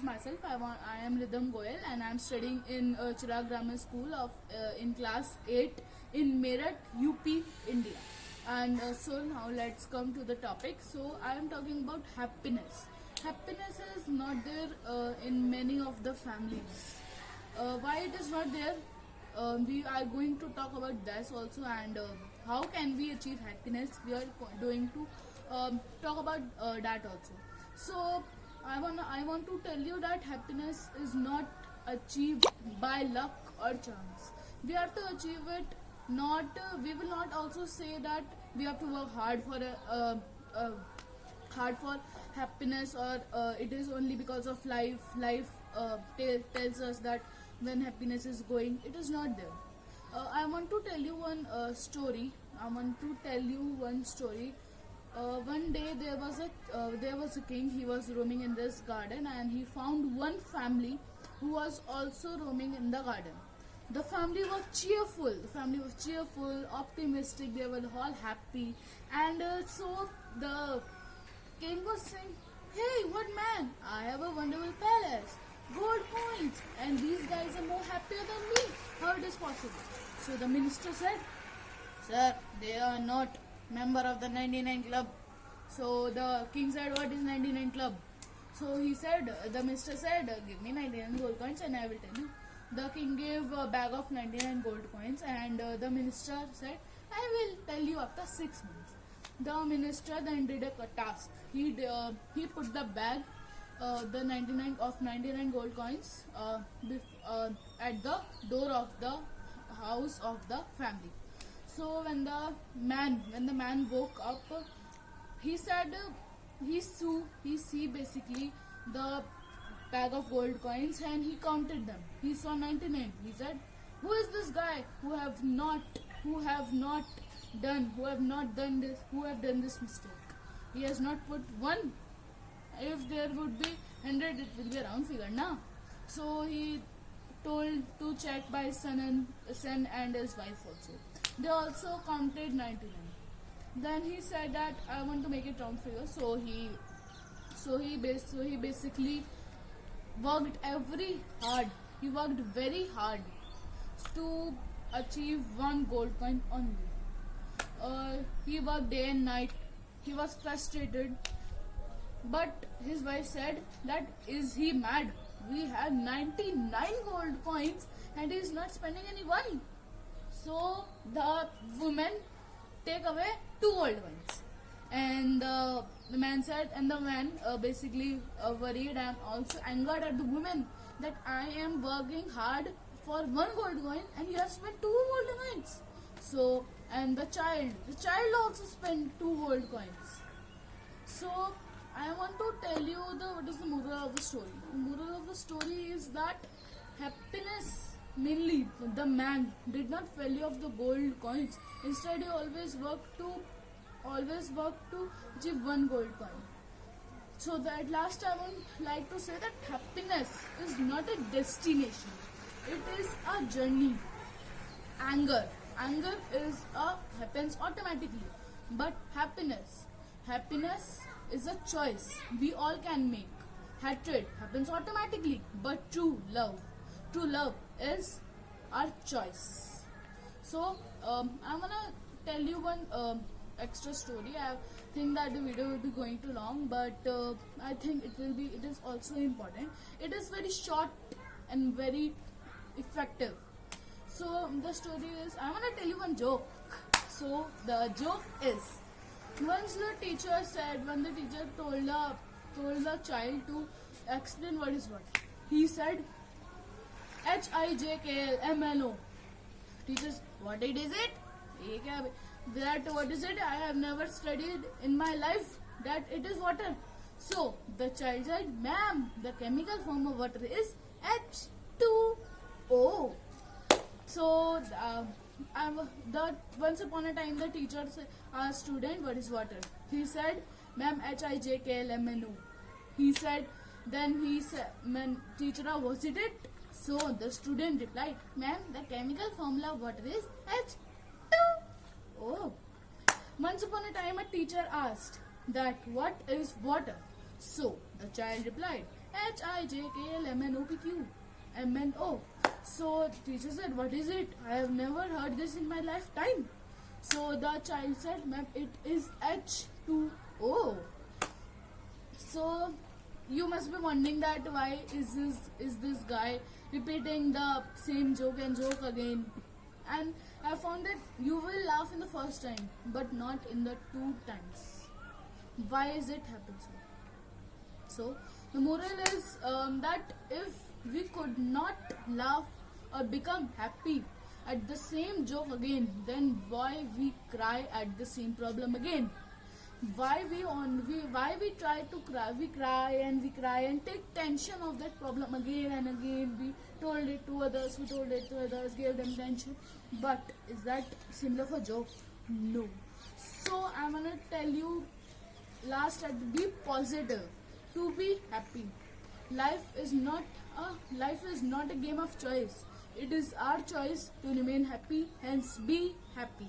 myself. I am Ridham Goyal and I am studying in Chirag Grammar School of in class 8 in Meerut, UP, India. And so now let's come to the topic. So I am talking about happiness. Happiness is not there in many of the families. Why it is not there? We are going to talk about this also, and how can we achieve happiness. We are going to talk about that also. So I want to tell you that happiness is not achieved by luck or chance. We have to achieve it. Not we will not also say that we have to work hard for hard for happiness, or it is only because of life tells us that when happiness is going, it is not there. I want to tell you one story. One day there was a king. He was roaming in this garden and he found one family who was also roaming in the garden. The family was cheerful, optimistic. They were all happy, and so the king was saying, "Hey, what man? I have a wonderful palace, gold coins, and these guys are more happier than me. How it is possible?" So the minister said, "Sir, they are not member of the 99 club." So the king said, "What is 99 club?" So he said, the minister said, "Give me 99 gold coins and I will tell you." The king gave a bag of 99 gold coins, and the minister said, "I will tell you after 6 months." The minister then did a task. He put the bag, the 99 gold coins, at the door of the house of the family. So when the man woke up, he said he see basically the bag of gold coins and he counted them. He saw 99. He said, "Who is this guy who have done this mistake? He has not put one. If there would be 100, it will be a round figure, na?" So he told to check by his son and his wife also. They also counted 99. Then he said that I want to make it round figure. So he basically worked He worked very hard to achieve one gold coin only. He worked day and night. He was frustrated, but his wife said that, "Is he mad? We have 99 gold coins and he is not spending any money." So the woman take away 2 gold coins, and the man said, and the man basically worried and also angered at the woman that, "I am working hard for 1 gold coin and you have spent 2 gold coins." So, and the child also spent 2 gold coins. So I want to tell you what is the moral of the story. The moral of the story is that happiness, mainly the man did not value of the gold coins. Instead, he always worked to achieve 1 gold coin. So at last, I would like to say that happiness is not a destination; it is a journey. Anger happens automatically, but happiness is a choice we all can make. Hatred happens automatically, but true love is our choice. So I'm gonna tell you one extra story. I think that the video will be going too long, but I think it is also important. It is very short and very effective. So the story is, I'm gonna tell you one joke. So the joke is, once the teacher told the child to explain what is what. He said, HIJKLMNO. Teachers, what it is it? That what is it? I have never studied in my life that it is water. So the child said, "Ma'am, the chemical form of water is H2O." So once upon a time, the teacher asked student, "What is water?" He said, "Ma'am, HIJKLMNO." He said, "Teacher, was it?" So the student replied, "Ma'am, the chemical formula of water is H2O." Once upon a time, a teacher asked that, "What is water?" So the child replied, HIJKLMNOPQMNO. So teacher said, what is it? I have never heard this in my lifetime. So the child said, ma'am, it is H2O. So you must be wondering that why is this guy repeating the same joke and joke again. And I found that you will laugh in the first time but not in the 2 times. Why is it happen so? The moral is that if we could not laugh or become happy at the same joke again, then why we cry at the same problem again? Why we try to cry? We cry and take tension of that problem again and again. We told it to others, gave them tension. But is that similar for joke? No. So I'm gonna tell you last at be positive, to be happy. Life is not a game of choice. It is our choice to remain happy, hence be happy.